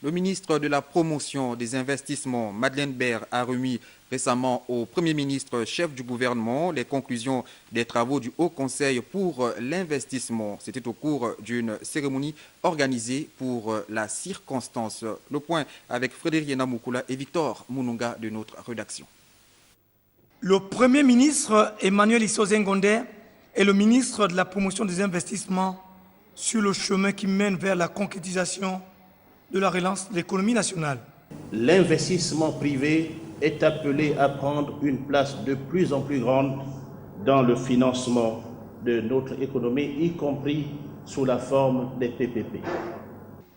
Le ministre de la Promotion des investissements, Madeleine Baird, a remis récemment au Premier ministre chef du gouvernement les conclusions des travaux du Haut Conseil pour l'investissement. C'était au cours d'une cérémonie organisée pour la circonstance. Le point avec Frédéric Namoukula et Victor Moununga de notre rédaction. Le Premier ministre Emmanuel Issozengondé et le ministre de la Promotion des investissements sur le chemin qui mène vers la concrétisation de la relance de l'économie nationale. L'investissement privé est appelé à prendre une place de plus en plus grande dans le financement de notre économie, y compris sous la forme des PPP.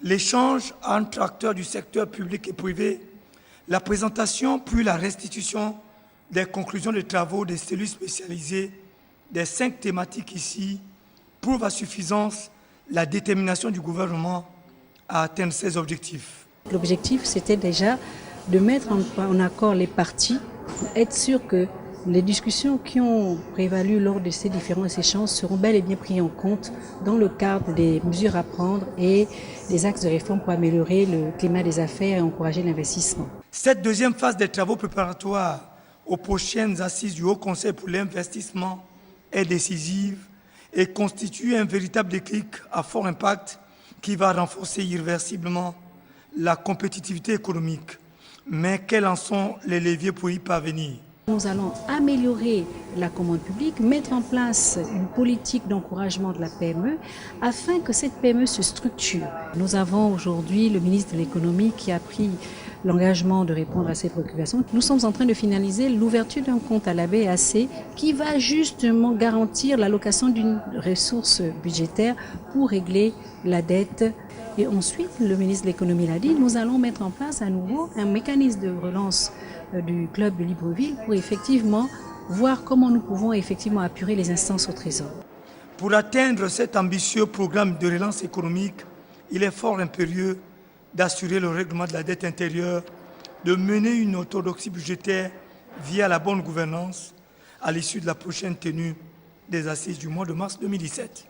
L'échange entre acteurs du secteur public et privé, la présentation puis la restitution des conclusions des travaux des cellules spécialisées des 5 thématiques ici prouvent à suffisance la détermination du gouvernement à atteindre ces objectifs. L'objectif, c'était déjà de mettre en accord les parties pour être sûr que les discussions qui ont prévalu lors de ces différents échanges seront bel et bien prises en compte dans le cadre des mesures à prendre et des axes de réforme pour améliorer le climat des affaires et encourager l'investissement. Cette deuxième phase des travaux préparatoires aux prochaines assises du Haut Conseil pour l'investissement est décisive et constitue un véritable déclic à fort impact qui va renforcer irréversiblement la compétitivité économique. Mais quels en sont les leviers pour y parvenir? Nous allons améliorer la commande publique, mettre en place une politique d'encouragement de la PME afin que cette PME se structure. Nous avons aujourd'hui le ministre de l'économie qui a pris l'engagement de répondre à ces préoccupations. Nous sommes en train de finaliser l'ouverture d'un compte à la BAC qui va justement garantir l'allocation d'une ressource budgétaire pour régler la dette. Et ensuite, le ministre de l'économie l'a dit, nous allons mettre en place à nouveau un mécanisme de relance du club de Libreville pour effectivement voir comment nous pouvons effectivement apurer les instances au Trésor. Pour atteindre cet ambitieux programme de relance économique, il est fort impérieux d'assurer le règlement de la dette intérieure, de mener une orthodoxie budgétaire via la bonne gouvernance à l'issue de la prochaine tenue des assises du mois de mars 2017.